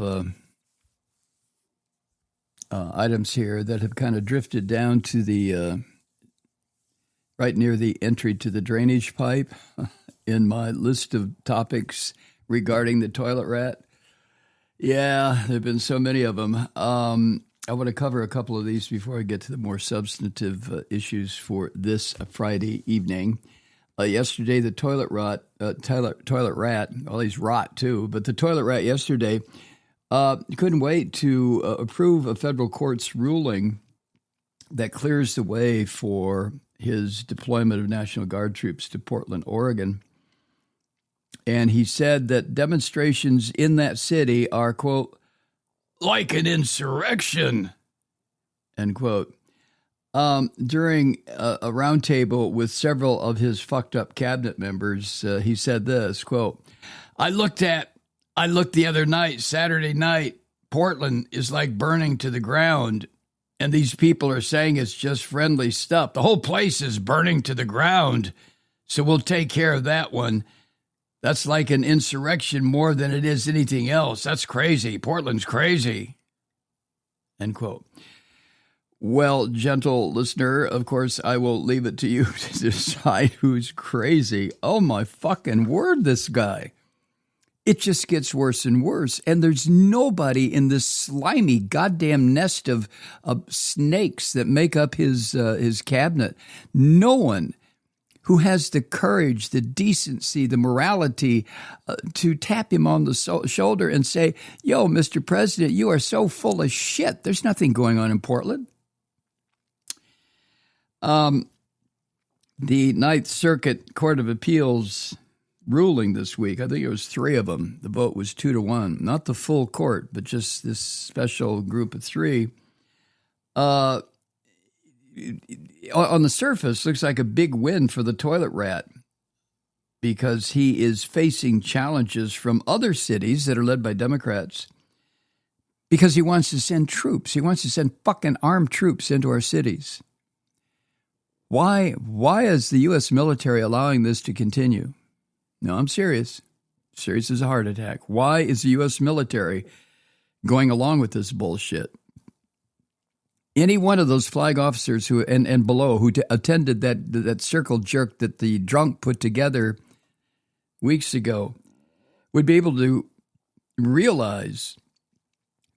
of items here that have kind of drifted down to the right near the entry to the drainage pipe in my list of topics regarding the toilet rat. Yeah, there have been so many of them. I want to cover a couple of these before I get to the more substantive issues for this Friday evening. Yesterday, the toilet rat, well, he's rot too, but the toilet rat yesterday couldn't wait to approve a federal court's ruling that clears the way for his deployment of National Guard troops to Portland, Oregon. And he said that demonstrations in that city are, quote, like an insurrection, end quote. During a roundtable with several of his fucked up cabinet members, he said this, quote, I looked the other night, Saturday night, Portland is like burning to the ground. And these people are saying it's just friendly stuff. The whole place is burning to the ground. So we'll take care of that one. That's like an insurrection more than it is anything else. That's crazy. Portland's crazy. End quote. Well, gentle listener, of course, I will leave it to you to decide who's crazy. Oh, my fucking word, this guy. It just gets worse and worse. And there's nobody in this slimy goddamn nest of snakes that make up his cabinet. No one who has the courage, the decency, the morality to tap him on the shoulder and say, yo, Mr. President, you are so full of shit. There's nothing going on in Portland. The Ninth Circuit Court of Appeals ruling this week, I think it was 3 of them. The vote was 2-1, not the full court, but just this special group of 3. On the surface, looks like a big win for the toilet rat because he is facing challenges from other cities that are led by Democrats because he wants to send troops. He wants to send fucking armed troops into our cities. Why is the U.S. military allowing this to continue? No, I'm serious. Serious as a heart attack. Why is the U.S. military going along with this bullshit? Any one of those flag officers who and below who attended that circle jerk that the drunk put together weeks ago would be able to realize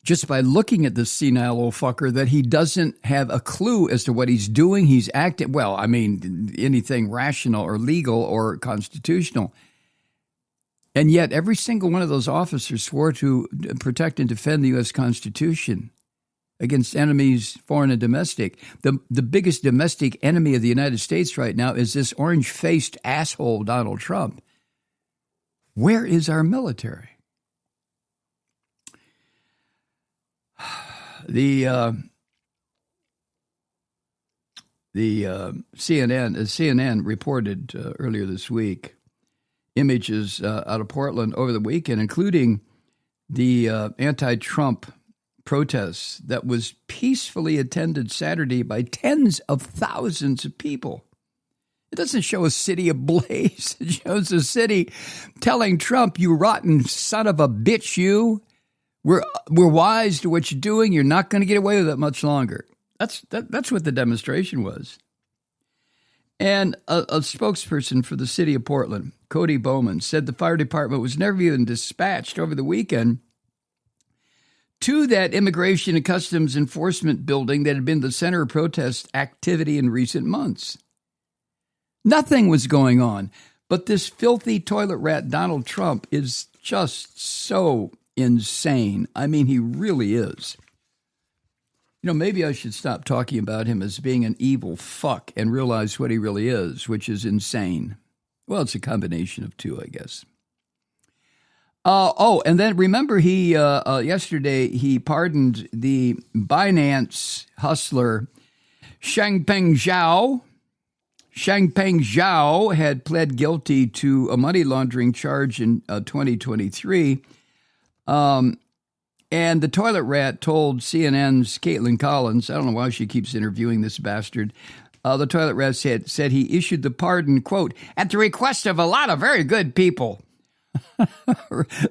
just by looking at this senile old fucker that he doesn't have a clue as to what he's doing. He's acting, well, I mean, anything rational or legal or constitutional. And yet every single one of those officers swore to protect and defend the U.S. Constitution against enemies, foreign and domestic. The biggest domestic enemy of the United States right now is this orange-faced asshole, Donald Trump. Where is our military? The CNN reported earlier this week images out of Portland over the weekend, including the anti-Trump protests that was peacefully attended Saturday by tens of thousands of people. It doesn't show a city ablaze. It shows a city telling Trump, you rotten son of a bitch, you. We're wise to what you're doing. You're not going to get away with it much longer. That's what the demonstration was. And a spokesperson for the city of Portland, Cody Bowman, said the fire department was never even dispatched over the weekend to that Immigration and Customs Enforcement building that had been the center of protest activity in recent months. Nothing was going on. But this filthy toilet rat, Donald Trump, is just so insane. I mean, he really is. You know, maybe I should stop talking about him as being an evil fuck and realize what he really is, which is insane. Well, it's a combination of two, I guess. And then remember yesterday he pardoned the Binance hustler Changpeng Zhao. Changpeng Zhao had pled guilty to a money laundering charge in 2023. And the toilet rat told CNN's Caitlin Collins, I don't know why she keeps interviewing this bastard. The toilet rat said he issued the pardon, quote, at the request of a lot of very good people.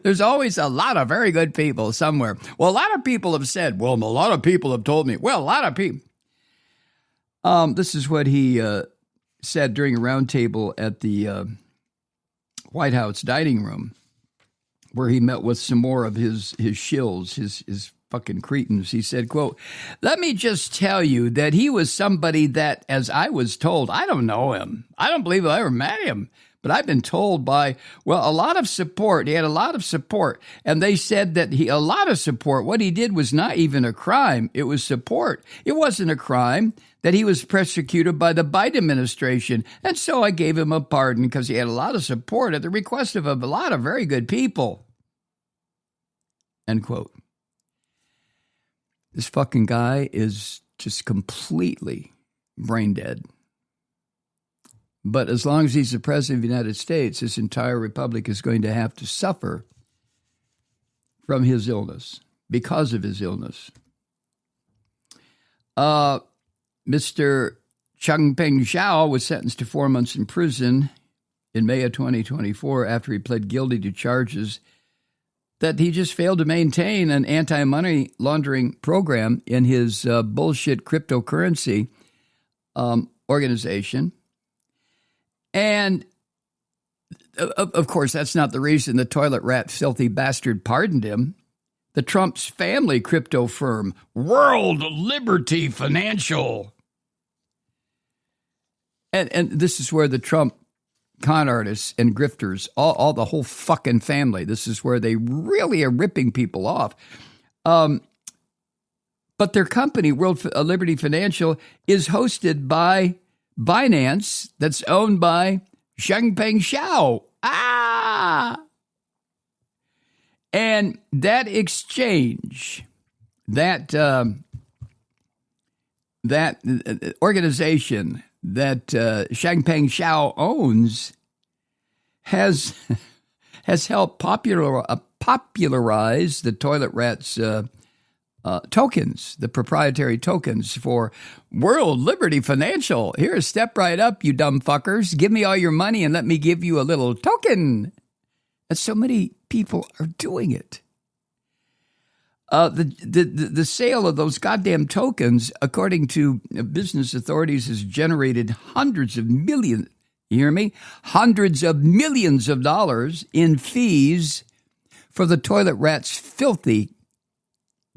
There's always a lot of very good people somewhere. Well, a lot of people have said, well, a lot of people have told me. Well, a lot of people. This is what he said during a roundtable at the White House dining room, where he met with some more of his shills, his fucking cretins. He said, quote, "Let me just tell you that he was somebody that, as I was told, I don't know him. I don't believe I ever met him. But I've been told by, well, a lot of support. He had a lot of support. And they said that a lot of support, what he did was not even a crime. It was support. It wasn't a crime that he was persecuted by the Biden administration. And so I gave him a pardon because he had a lot of support at the request of a lot of very good people." End quote. This fucking guy is just completely brain dead. But as long as he's the president of the United States, this entire republic is going to have to suffer from his illness, because of his illness. Mr. Changpeng Zhao was sentenced to 4 months in prison in May of 2024 after he pled guilty to charges that he just failed to maintain an anti-money laundering program in his bullshit cryptocurrency organization. And, of course, that's not the reason the toilet rat filthy bastard pardoned him. The Trump's family crypto firm, World Liberty Financial. And this is where the Trump con artists and grifters, all the whole fucking family, this is where they really are ripping people off. But their company, World Liberty Financial, is hosted by Binance, that's owned by Changpeng Zhao. And that exchange, that organization that Changpeng Zhao owns has helped popularize the toilet rats' tokens, the proprietary tokens for World Liberty Financial. Here, step right up, you dumb fuckers. Give me all your money and let me give you a little token. And so many people are doing it. The sale of those goddamn tokens, according to business authorities, has generated hundreds of millions, you hear me? Hundreds of millions of dollars in fees for the toilet rats' filthy,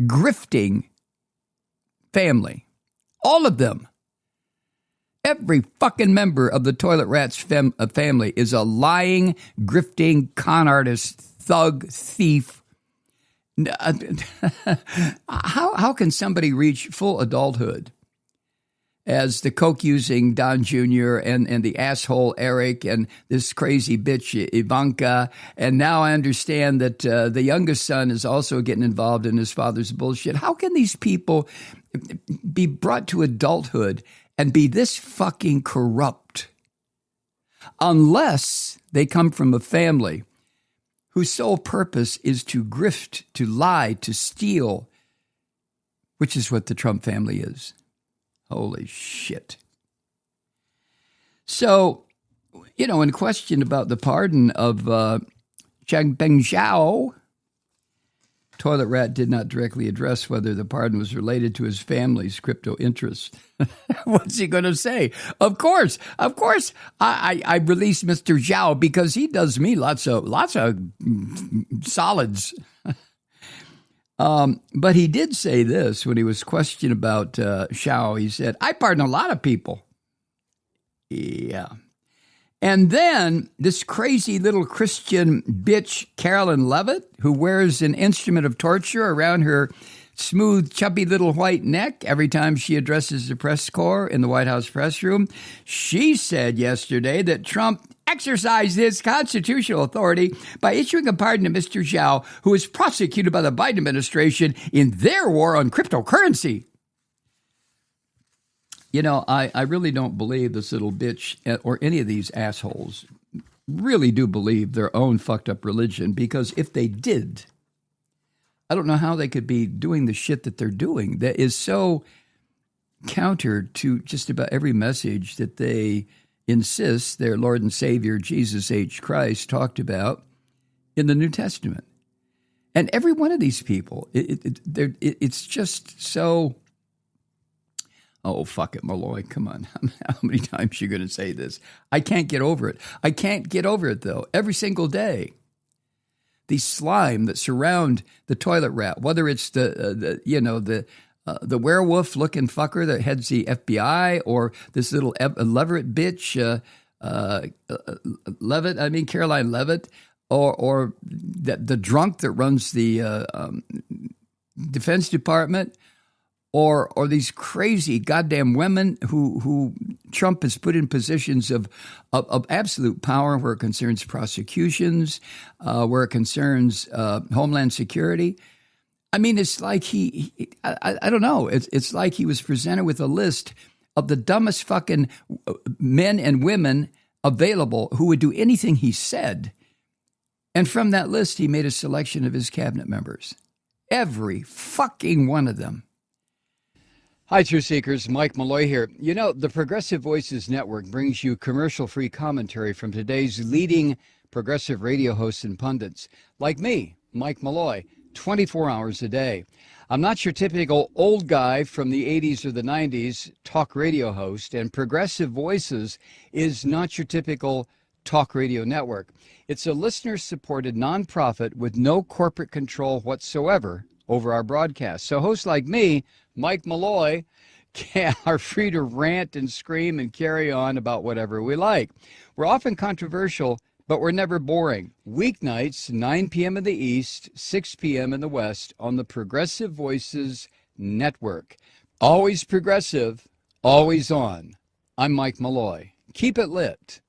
grifting family. All of them. Every fucking member of the toilet rats family is a lying, grifting, con artist, thug, thief. How can somebody reach full adulthood as the coke-using Don Jr. and the asshole Eric and this crazy bitch Ivanka, and now I understand that the youngest son is also getting involved in his father's bullshit? How can these people be brought to adulthood and be this fucking corrupt unless they come from a family whose sole purpose is to grift, to lie, to steal, which is what the Trump family is. Holy shit. So, in question about the pardon of Changpeng Zhao, Toilet Rat did not directly address whether the pardon was related to his family's crypto interest. What's he going to say? Of course, I released Mr. Zhao because he does me lots of solids. But he did say this when he was questioned about Zhao. He said, "I pardon a lot of people." Yeah. And then this crazy little Christian bitch, Carolyn Levitt, who wears an instrument of torture around her smooth, chubby little white neck every time she addresses the press corps in the White House press room, she said yesterday that Trump exercised his constitutional authority by issuing a pardon to Mr. Zhao, who is prosecuted by the Biden administration in their war on cryptocurrency. I really don't believe this little bitch or any of these assholes really do believe their own fucked up religion, because if they did, I don't know how they could be doing the shit that they're doing that is so counter to just about every message that they insist their Lord and Savior Jesus H. Christ talked about in the New Testament. And every one of these people, it's just so, oh, fuck it, Malloy, come on. How many times are you going to say this? I can't get over it. I can't get over it, though, every single day. The slime that surround the toilet rat, whether it's the werewolf-looking fucker that heads the FBI, or this little Leverett bitch, Caroline Levitt, or the drunk that runs the Defense Department, or these crazy goddamn women who Trump has put in positions of absolute power where it concerns prosecutions, where it concerns Homeland Security. I mean, it's like I don't know. It's like he was presented with a list of the dumbest fucking men and women available who would do anything he said. And from that list, he made a selection of his cabinet members. Every fucking one of them. Hi, Truth Seekers. Mike Malloy here. You know, the Progressive Voices Network brings you commercial-free commentary from today's leading progressive radio hosts and pundits, like me, Mike Malloy, 24 hours a day. I'm not your typical old guy from the 80s or the 90s talk radio host, and Progressive Voices is not your typical talk radio network. It's a listener-supported nonprofit with no corporate control whatsoever over our broadcast. So hosts like me, Mike Malloy, are free to rant and scream and carry on about whatever we like. We're often controversial, but we're never boring. Weeknights, 9 p.m. in the East, 6 p.m. in the West on the Progressive Voices Network. Always progressive, always on. I'm Mike Malloy. Keep it lit.